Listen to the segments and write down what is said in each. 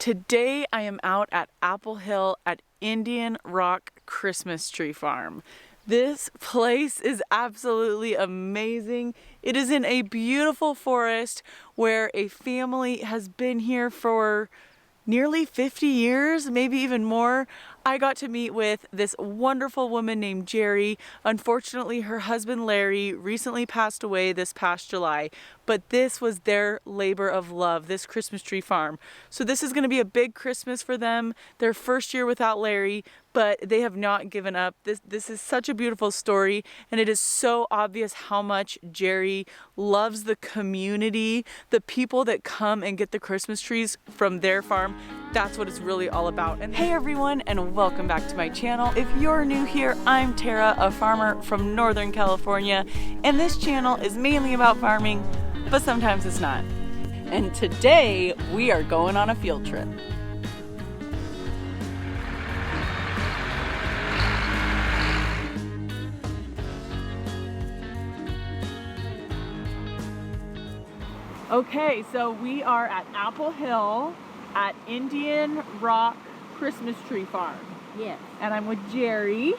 Today I am out at Apple Hill at Indian Rock Christmas Tree Farm. This place is absolutely amazing. It is in a beautiful forest where a family has been here for nearly 50 years, maybe even more. I got to meet with this wonderful woman named Geri. Unfortunately, her husband Larry recently passed away this past July, but this was their labor of love, this Christmas tree farm. So this is going to be a big Christmas for them, their first year without Larry, but they have not given up. This is such a beautiful story, and it is so obvious how much Geri loves the community, the people that come and get the Christmas trees from their farm. That's what it's really all about. And hey everyone, and welcome back to my channel. If you're new here, I'm Tara, a farmer from Northern California, and this channel is mainly about farming, but sometimes it's not. And today we are going on a field trip. Okay, so we are at Apple Hill at Indian Rock Christmas Tree Farm. Yes. And I'm with Geri. Yes.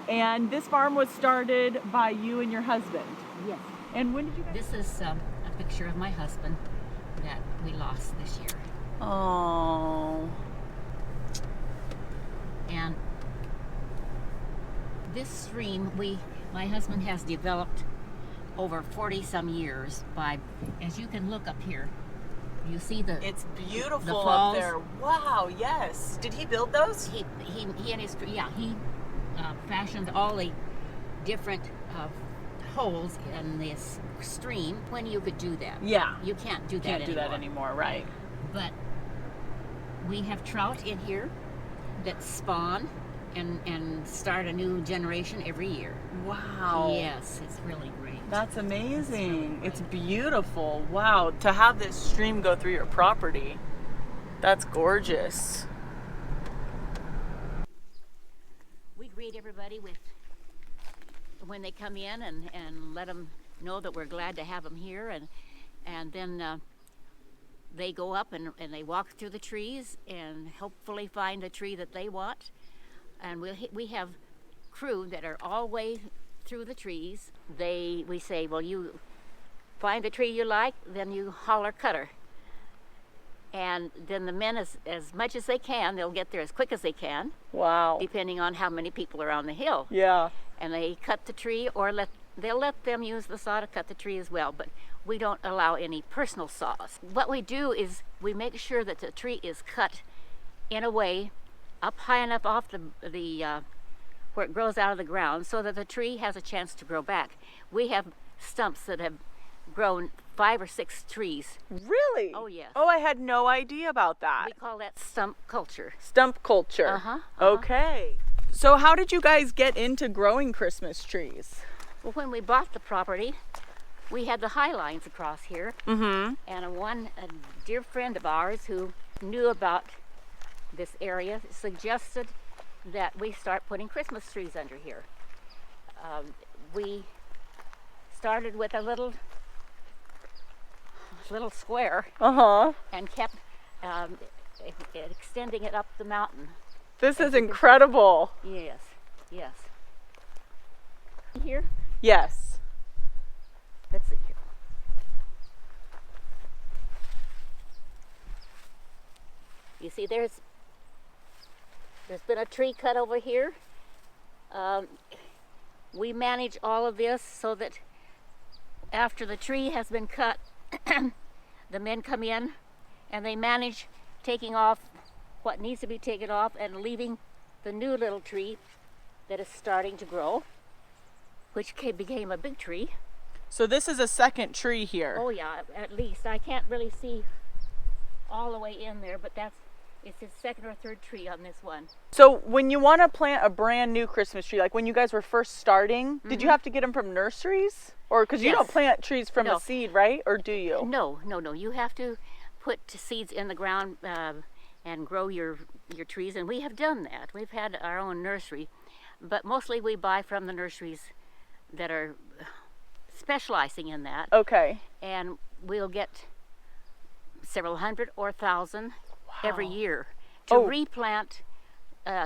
And this farm was started by you and your husband. Yes. And when did you guys... This is a picture of my husband that we lost this year. Oh. And this stream, my husband has developed over 40 some years by, as you can look up here, you see it's beautiful the up falls. there. Wow, yes. Did he build those? He and his, yeah, he fashioned all the different holes in this stream when you could do that. Yeah. You can't do that Can't anymore. do that anymore, right. But we have trout in here that spawn and start a new generation every year. Wow. Yes, it's really great. That's amazing. It's beautiful. Wow, to have this stream go through your property, that's gorgeous. We greet everybody with when they come in and let them know that we're glad to have them here, and then they go up and they walk through the trees and hopefully find a tree that they want. And we have crew that are all the way through the trees. We say, well, you find the tree you like, then you holler cutter. And then the men, as much as they can, they'll get there as quick as they can. Wow. Depending on how many people are on the hill. Yeah. And they cut the tree, or they'll let them use the saw to cut the tree as well, but we don't allow any personal saws. What we do is we make sure that the tree is cut in a way up high enough off the where it grows out of the ground so that the tree has a chance to grow back. We have stumps that have grown 5 or 6 trees. Really? Oh, yes. Oh, I had no idea about that. We call that stump culture. Stump culture. Uh-huh. Okay. So how did you guys get into growing Christmas trees? Well, when we bought the property, we had the high lines across here. Mm-hmm. And a dear friend of ours who knew about this area suggested that we start putting Christmas trees under here. We started with a little square and kept extending it up the mountain. This is incredible. Yes, yes. Here? Yes. Let's see here. You see there's been a tree cut over here. We manage all of this so that after the tree has been cut, the men come in and they manage taking off what needs to be taken off and leaving the new little tree that is starting to grow, which became a big tree. So this is a second tree here. Oh yeah, at least. I can't really see all the way in there, but it's his second or third tree on this one. So when you want to plant a brand new Christmas tree, like when you guys were first starting, did you have to get them from nurseries? Or because you don't plant trees from a seed, right? Or do you? No. You have to put seeds in the ground and grow your trees, and we have done that. We've had our own nursery, but mostly we buy from the nurseries that are specializing in that. Okay. And we'll get several hundred or 1,000 every Wow. year to Oh. replant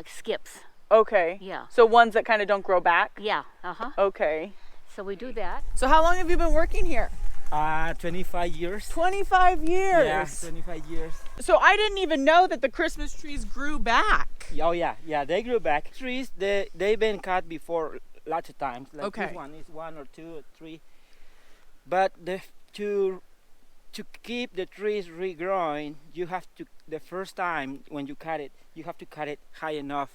skips. Okay. Yeah. So ones that kind of don't grow back? Yeah. Uh-huh. Okay. So we do that. So how long have you been working here? 25 years. 25 years. Yeah, 25 years. So I didn't even know that the Christmas trees grew back. Oh yeah, they grew back. Trees, they've been cut before lots of times. Like Okay. this one is 1 or 2 or 3. But to keep the trees regrowing, you have to, the first time when you cut it, you have to cut it high enough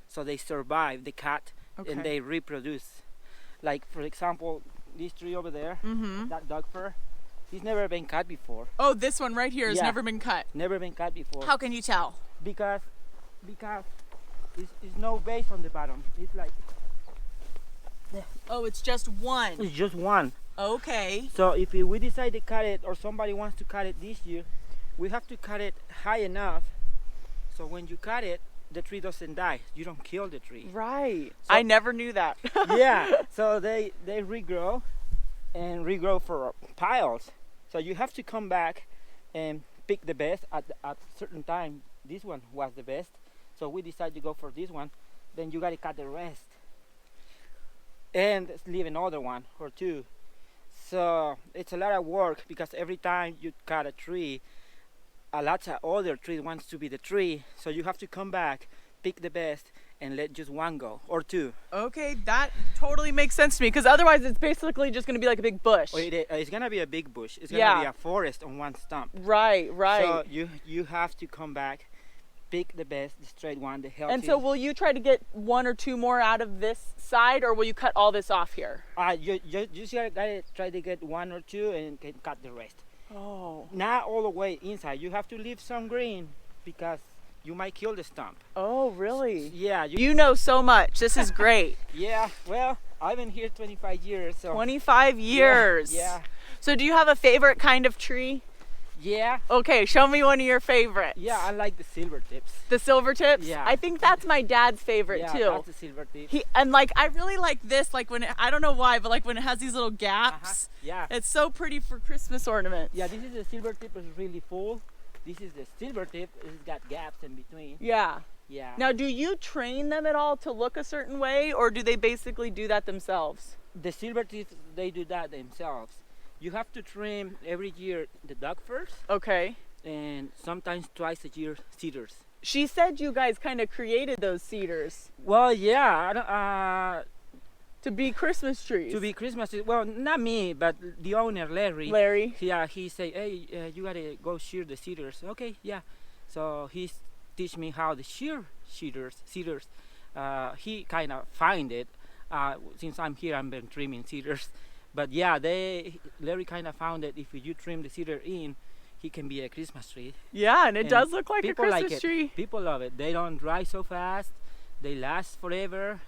so they survive the cut Okay. and they reproduce. Like for example, this tree over there, that dog fir, it's never been cut before. Oh, this one right here has Yeah. never been cut. Never been cut before. How can you tell? Because it's no base on the bottom. It's like Oh, it's just one. it's just one. Okay. So if we decide to cut it, or somebody wants to cut it this year, we have to cut it high enough so when you cut it, the tree doesn't die. You don't kill the tree. Right. So- I never knew that. Yeah. So they regrow and regrow for piles. So you have to come back and pick the best at certain time. This one was the best, so we decided to go for this one. Then you gotta cut the rest and leave another one or two. So it's a lot of work because every time you cut a tree, a lot of other trees wants to be the tree. So you have to come back, pick the best, and let just one go or two. Okay, that totally makes sense to me because otherwise it's basically just going to be like a big bush. Or it's gonna be a big bush. It's gonna Yeah. be a forest on one stump. Right, right. So you have to come back, pick the best, the straight one, the healthy. And so will you try to get one or two more out of this side or will you cut all this off here? you just gotta try to get one or two and can cut the rest. Oh. Not all the way inside. You have to leave some green because you might kill the stump. Oh, really? Yeah. You know so much. This is great. Yeah. Well, I've been here 25 years. So 25 years. Yeah. So do you have a favorite kind of tree? Yeah. Okay, show me one of your favorites. Yeah. I like the silver tips. The silver tips? Yeah. I think that's my dad's favorite Yeah, too. that's the silver tip. I really like this, like when I don't know why, but like when it has these little gaps. Yeah. It's so pretty for Christmas ornaments. Yeah. This is the silver tip. Is really full. This is the silver tip. It's got gaps in between. Yeah. Yeah. Now, do you train them at all to look a certain way, or do they basically do that themselves? The silver tips, they do that themselves. You have to trim every year the dog firs Okay. and sometimes twice a year cedars. She said you guys kind of created those cedars Well, yeah, to be Christmas trees. to be Christmas. Well, not me, but the owner, Larry. Larry. Yeah, he say, hey, you gotta go shear the cedars. Okay, yeah. So he teach me how to shear cedars. He kind of find it. Since I'm here, I've been trimming cedars. But yeah, Larry kind of found that if you trim the cedar in, he can be a Christmas tree. Yeah, and it And does look like a people Christmas like it. tree. People love it. They don't dry so fast. They last forever,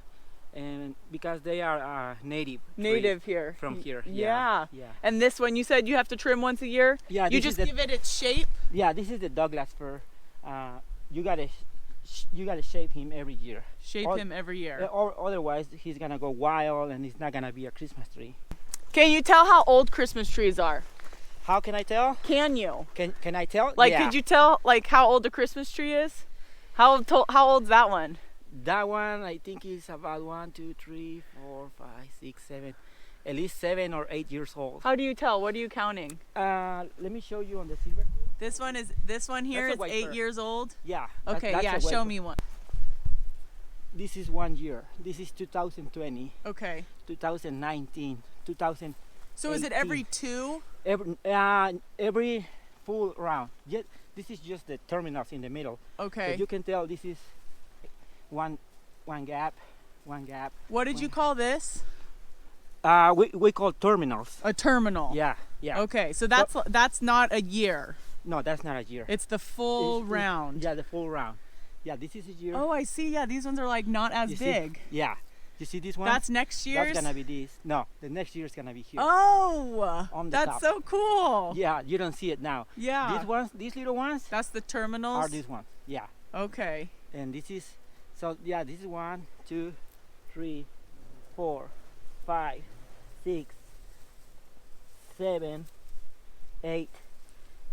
and because they are native. tree Native here. from here. Yeah. Yeah. And this one, you said you have to trim once a year? Yeah. You this is just give it its shape? Yeah, this is the Douglas fir. You gotta shape him every year. Shape Or- him every year. Or otherwise, he's gonna go wild and it's not gonna be a Christmas tree. Can you tell how old Christmas trees are? How can I tell? Can you? Can I tell? Like, Yeah. could you tell like how old a Christmas tree is? How old's that one? That one, I think, is about 1, 2, 3, 4, 5, 6, 7, at least 7 or 8 years old. How do you tell? What are you counting? Let me show you on the silver. This one here That's a is white 8 fir. years old. Yeah. Okay, that's yeah, a show white- me one. This is 1 year. This is 2020, Okay. 2019, 2000. So is it 18. every two? Every full round. Yet this is just the terminals in the middle. Okay. But you can tell this is one gap. What did you call this? We call terminals. A terminal. Yeah, yeah. Okay, so that's not a year. No, that's not a year. It's the full It's- round. Yeah, the full round. Yeah, this is a year. Oh, I see. Yeah, these ones are like not as You see? big. Yeah. You see this one? That's next year's. That's gonna be this. No, the next year is gonna be here. Oh, On the that's top. so cool. Yeah, you don't see it now. Yeah. These ones, these little ones, That's the terminals. are these ones. Yeah. Okay. And this is, so yeah, this is 1, 2, 3, 4, 5, 6, 7, 8,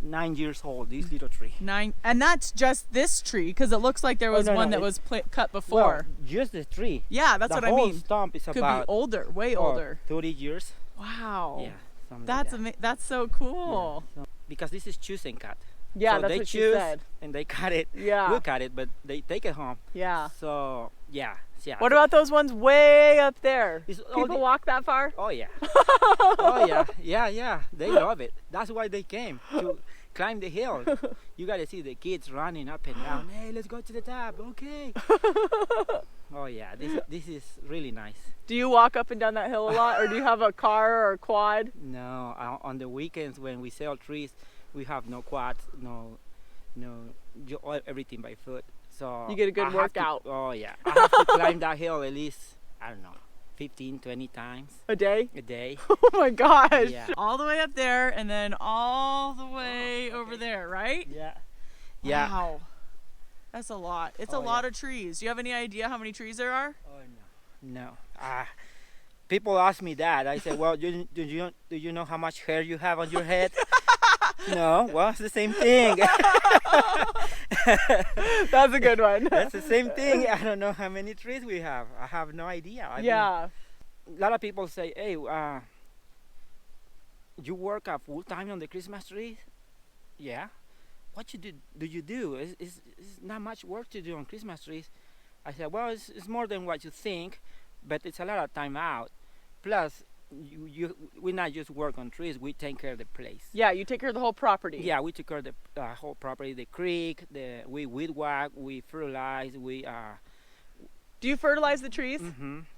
9 years old, this little tree. 9, and that's just this tree, because it looks like there was no, one no, that was cut before. Well, just the tree. Yeah, that's what I The whole mean. stump is Could about be older, way older. 30 years. Wow. Yeah, something That's like that. that's so cool. Yeah, so, because this is choose and cut. Yeah, so that's they what she choose said. and they cut it. Yeah. We cut it, but they take it home. Yeah. So yeah. What about those ones way up there? It's all People the- walk that far? Oh yeah. Oh yeah. They love it. That's why they came to climb the hill. You gotta see the kids running up and down. Hey, let's go to the top. Okay. Oh yeah. This is really nice. Do you walk up and down that hill a lot, or do you have a car or a quad? No, on the weekends when we sell trees, we have no quads, no, everything by foot. So You get a good I have to- workout. oh yeah, I have to climb that hill at least, I don't know, 15, 20 times A day? a day. Oh my gosh. Yeah. All the way up there and then all the way over there, right? Yeah. Yeah. Wow. That's a lot. It's a Oh, lot yeah. of trees. Do you have any idea how many trees there are? Oh no. People ask me that. I say, well, do you know how much hair you have on your head? No. Well, it's the same thing. That's a good one. That's the same thing. I don't know how many trees we have. I have no idea. I mean, Yeah. a lot of people say, hey, you work full time on the Christmas trees? Yeah. What do you do? It's not much work to do on Christmas trees. I said, well, it's more than what you think, but it's a lot of time out. Plus, we not just work on trees, we take care of the place. Yeah, you take care of the whole property. Yeah, we take care of the whole property, the creek, we weed whack, we fertilize, Do you fertilize the trees?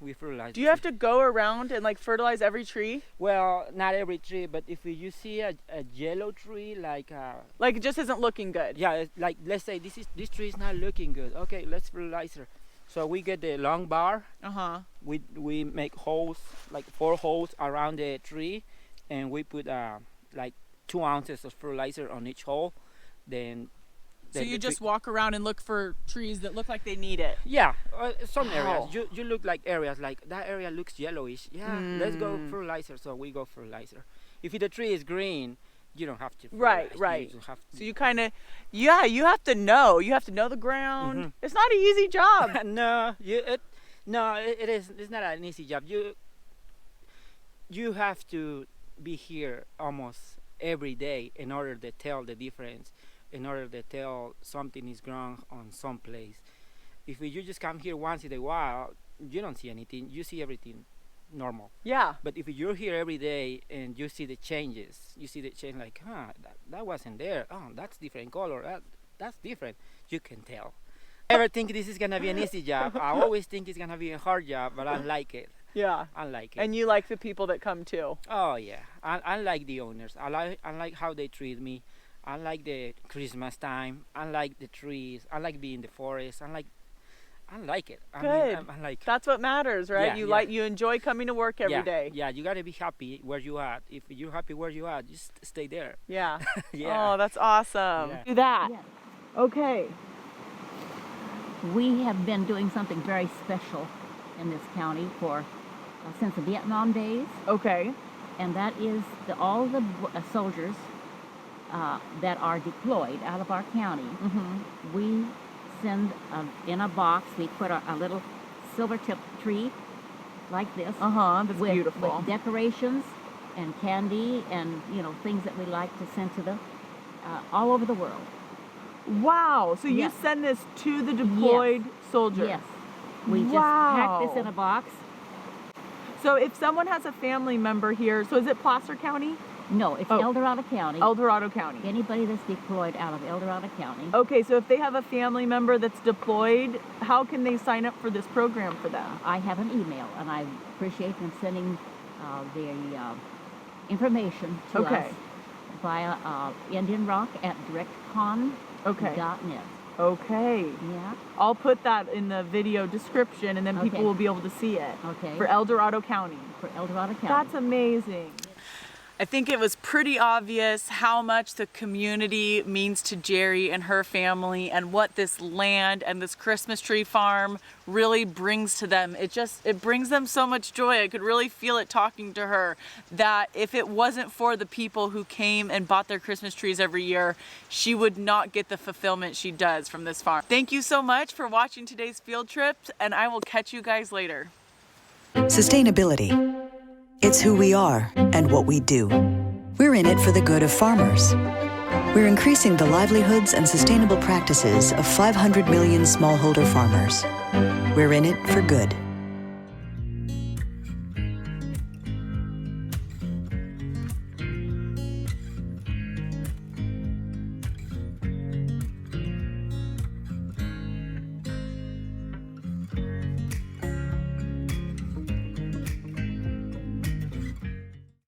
we fertilize. Do you have to go around and like fertilize every tree? Well, not every tree, but if you see a yellow tree, like Like it just isn't looking good. yeah, it's like let's say this tree is not looking good. Okay, let's fertilize her. So we get the long bar. Uh-huh. We make holes, like 4 holes around the tree, and we put like 2 ounces of fertilizer on each hole. Then So the you just tree- walk around and look for trees that look like they need it. yeah, some Wow. areas you look like areas like that area looks yellowish. Yeah, let's go fertilizer. So we go fertilizer. If the tree is green, you don't have to Right, fertilize. right. You have to So you kind of, yeah, you have to know. You have to know the ground. It's not an easy job. no, it is. It's not an easy job. You have to be here almost every day in order to tell the difference, in order to tell something is wrong on some place. If you just come here once in a while, you don't see anything. You see everything normal. Yeah. But if you're here every day and you see the changes, you see the change like, that wasn't there. Oh, that's different color. That's different. You can tell. I never think this is gonna be an easy job. I always think it's gonna be a hard job, but I like it. Yeah. I like it. And you like the people that come too. Oh yeah, I like the owners. I like how they treat me. I like the Christmas time. I like the trees. I like being in the forest. I like it. Good. I like. That's what matters, right? Yeah, You enjoy coming to work every day. Yeah, you gotta be happy where you at. If you're happy where you at, just stay there. Yeah. Yeah. Oh, that's awesome. Yeah. Do that. Yes. Okay. We have been doing something very special in this county for since the Vietnam days, Okay. and that is all the soldiers that are deployed out of our county. We send in a box. We put a little silver tip tree like this. That's with, beautiful. with decorations and candy and things that we like to send to the all over the world. Wow. So you Yes. send this to the deployed soldier. Yes, we just pack this in a box. So if someone has a family member here, so is it Placer County? No, it's Oh. El Dorado County. El Dorado County. Anybody that's deployed out of El Dorado County. Okay, so if they have a family member that's deployed, how can they sign up for this program for them? I have an email, and I appreciate them sending the information to Okay. us via Indian Rock at directcon.net. Okay. Okay. Yeah. I'll put that in the video description and then people Okay. will be able to see it. Okay. For El Dorado County. For El Dorado County. That's amazing. I think it was pretty obvious how much the community means to Geri and her family, and what this land and this Christmas tree farm really brings to them. It brings them so much joy. I could really feel it talking to her, that if it wasn't for the people who came and bought their Christmas trees every year, she would not get the fulfillment she does from this farm. Thank you so much for watching today's field trip, and I will catch you guys later. Sustainability. It's who we are and what we do. We're in it for the good of farmers. We're increasing the livelihoods and sustainable practices of 500 million smallholder farmers. We're in it for good.